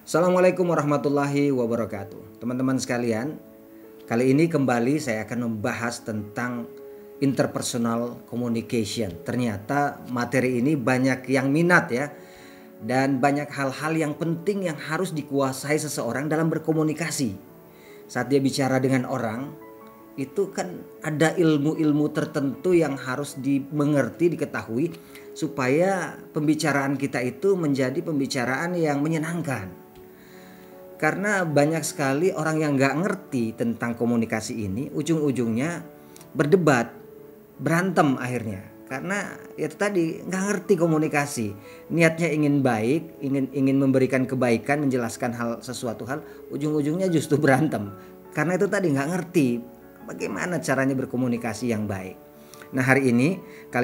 Assalamualaikum warahmatullahi wabarakatuh. Teman-teman sekalian, kali ini kembali saya akan membahas tentang interpersonal communication. Ternyata materi ini banyak yang minat ya. Dan banyak hal-hal yang penting yang harus dikuasai seseorang dalam berkomunikasi. Saat dia bicara dengan orang, itu kan ada ilmu-ilmu tertentu yang harus dimengerti, diketahui supaya pembicaraan kita itu menjadi pembicaraan yang menyenangkan. Karena banyak sekali orang yang gak ngerti tentang komunikasi ini, ujung-ujungnya berdebat, berantem akhirnya. Karena itu tadi gak ngerti komunikasi, niatnya ingin baik, ingin memberikan kebaikan, menjelaskan sesuatu hal, ujung-ujungnya justru berantem. Karena itu tadi gak ngerti bagaimana caranya berkomunikasi yang baik. Nah kali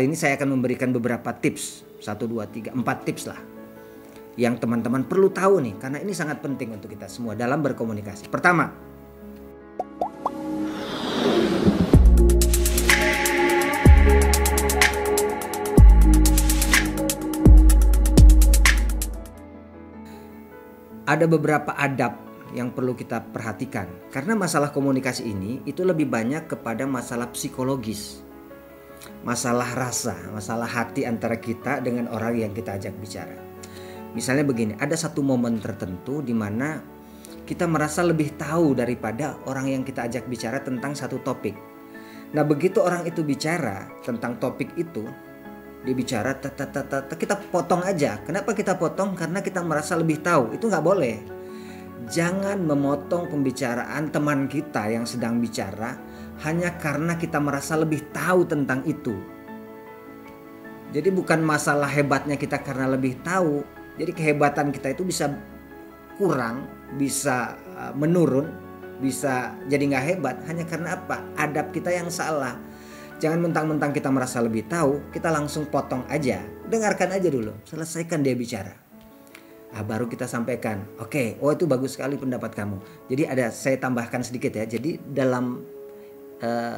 ini saya akan memberikan beberapa tips, 1, 2, 3, 4 tips lah. Yang teman-teman perlu tahu nih, karena ini sangat penting untuk kita semua dalam berkomunikasi. Pertama, ada beberapa adab yang perlu kita perhatikan. Karena masalah komunikasi ini itu lebih banyak kepada masalah psikologis, masalah rasa, masalah hati antara kita dengan orang yang kita ajak bicara. Misalnya begini, ada satu momen tertentu di mana kita merasa lebih tahu daripada orang yang kita ajak bicara tentang satu topik. Nah begitu orang itu bicara tentang topik itu, dia bicara kita potong aja. Kenapa kita potong? Karena kita merasa lebih tahu. Itu nggak boleh. Jangan memotong pembicaraan teman kita yang sedang bicara hanya karena kita merasa lebih tahu tentang itu. Jadi bukan masalah hebatnya kita karena lebih tahu. Jadi kehebatan kita itu bisa kurang, bisa menurun, bisa jadi nggak hebat hanya karena apa? Adab kita yang salah. Jangan mentang-mentang kita merasa lebih tahu, kita langsung potong aja. Dengarkan aja dulu, selesaikan dia bicara. Baru kita sampaikan, oke, oh itu bagus sekali pendapat kamu. Jadi saya tambahkan sedikit ya. Jadi dalam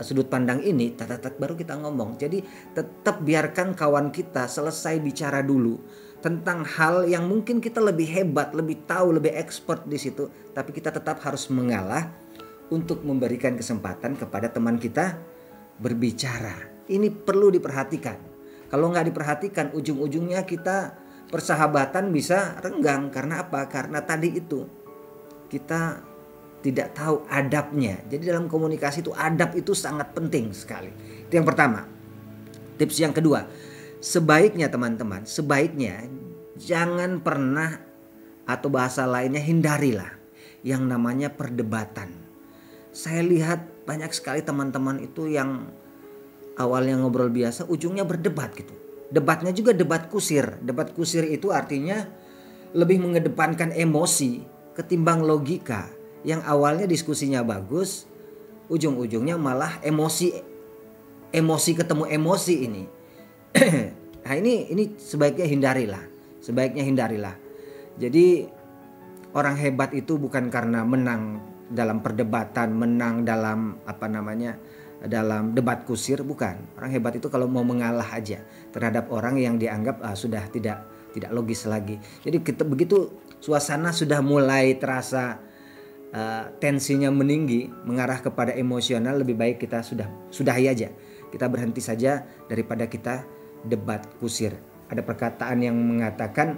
sudut pandang ini, baru kita ngomong. Jadi tetap biarkan kawan kita selesai bicara dulu tentang hal yang mungkin kita lebih hebat, lebih tahu, lebih expert di situ. Tapi kita tetap harus mengalah untuk memberikan kesempatan kepada teman kita berbicara. Ini perlu diperhatikan. Kalau nggak diperhatikan, ujung-ujungnya kita persahabatan bisa renggang. Karena apa? Karena tadi itu kita tidak tahu adabnya. Jadi dalam komunikasi itu adab itu sangat penting sekali. Itu yang pertama. Tips yang kedua, sebaiknya teman-teman, jangan pernah, atau bahasa lainnya hindarilah yang namanya perdebatan. Saya lihat banyak sekali teman-teman itu yang awalnya ngobrol biasa, ujungnya berdebat gitu. Debatnya juga debat kusir. Debat kusir itu artinya lebih mengedepankan emosi ketimbang logika. Yang awalnya diskusinya bagus, ujung-ujungnya malah emosi ketemu emosi ini. Nah ini sebaiknya hindarilah. Jadi orang hebat itu bukan karena menang dalam perdebatan, menang dalam dalam debat kusir, bukan. Orang hebat itu kalau mau mengalah aja terhadap orang yang dianggap sudah tidak logis lagi. Jadi begitu suasana sudah mulai terasa tensinya meninggi, mengarah kepada emosional, lebih baik kita sudahi aja. Kita berhenti saja daripada kita debat kusir. Ada perkataan yang mengatakan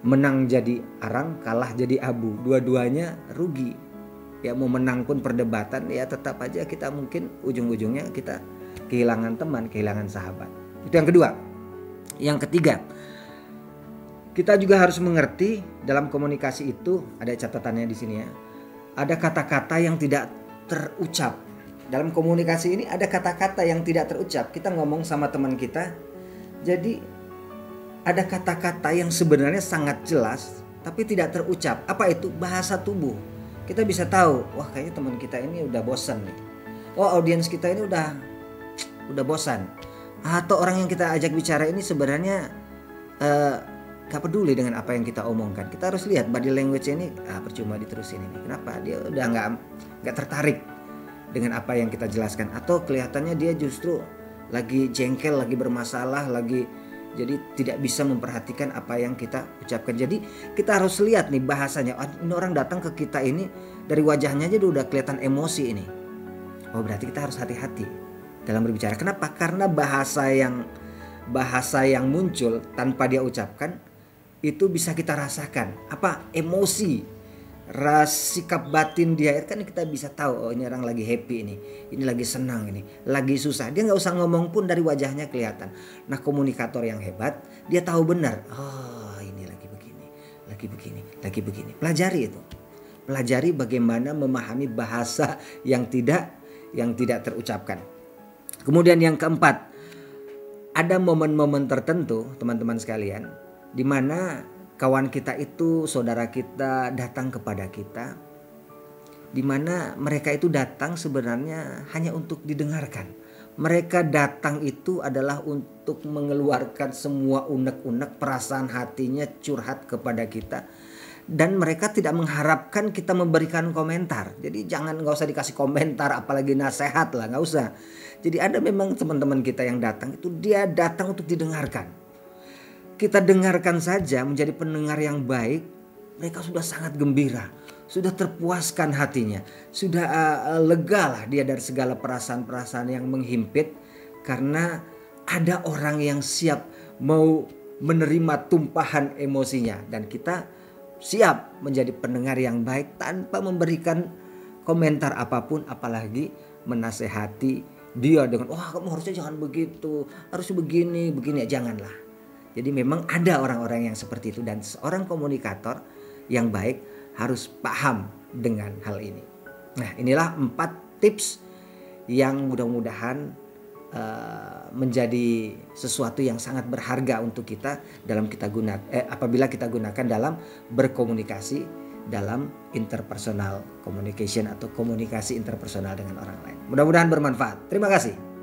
menang jadi arang, kalah jadi abu. Dua-duanya rugi. Ya mau menang pun perdebatan, ya tetap aja kita mungkin ujung-ujungnya kita kehilangan teman, kehilangan sahabat. Itu yang kedua. Yang ketiga, kita juga harus mengerti dalam komunikasi itu, ada catatannya di sini ya. Ada kata-kata yang tidak terucap. Dalam komunikasi ini ada kata-kata yang tidak terucap. Kita ngomong sama teman kita, jadi ada kata-kata yang sebenarnya sangat jelas tapi tidak terucap. Apa itu? Bahasa tubuh. Kita bisa tahu, wah kayaknya teman kita ini udah bosan nih. Oh audiens kita ini udah bosan. Atau orang yang kita ajak bicara ini sebenarnya gak peduli dengan apa yang kita omongkan. Kita harus lihat body language ini, percuma diterusin ini. Kenapa? Dia udah gak tertarik dengan apa yang kita jelaskan. Atau kelihatannya dia justru lagi jengkel, lagi bermasalah, lagi Jadi tidak bisa memperhatikan apa yang kita ucapkan. Jadi kita harus lihat nih bahasanya. Ini orang datang ke kita ini dari wajahnya aja udah kelihatan emosi ini. Oh berarti kita harus hati-hati dalam berbicara. Kenapa? Karena bahasa yang muncul tanpa dia ucapkan itu bisa kita rasakan. Apa? Emosi. Sikap batin dia kan kita bisa tahu, oh ini orang lagi happy ini lagi senang, ini lagi susah. Dia nggak usah ngomong pun dari wajahnya kelihatan. Nah komunikator yang hebat dia tahu benar, oh ini lagi begini. Pelajari itu, pelajari bagaimana memahami bahasa yang tidak terucapkan. Kemudian yang keempat, ada momen-momen tertentu teman-teman sekalian di mana kawan kita itu, saudara kita datang kepada kita, di mana mereka itu datang sebenarnya hanya untuk didengarkan. Mereka datang itu adalah untuk mengeluarkan semua unek-unek perasaan hatinya, curhat kepada kita. Dan mereka tidak mengharapkan kita memberikan komentar. Jadi nggak usah dikasih komentar, apalagi nasihat lah, nggak usah. Jadi ada memang teman-teman kita yang datang itu dia datang untuk didengarkan. Kita dengarkan saja, menjadi pendengar yang baik, mereka sudah sangat gembira, sudah terpuaskan hatinya, sudah lega lah dia dari segala perasaan-perasaan yang menghimpit, karena ada orang yang siap mau menerima tumpahan emosinya, dan kita siap menjadi pendengar yang baik tanpa memberikan komentar apapun, apalagi menasehati dia dengan wah kamu harusnya jangan begitu, harusnya begini ya, janganlah. Jadi memang ada orang-orang yang seperti itu, dan seorang komunikator yang baik harus paham dengan hal ini. Nah inilah 4 tips yang mudah-mudahan menjadi sesuatu yang sangat berharga untuk kita dalam apabila kita gunakan dalam berkomunikasi dalam interpersonal communication atau komunikasi interpersonal dengan orang lain. Mudah-mudahan bermanfaat. Terima kasih.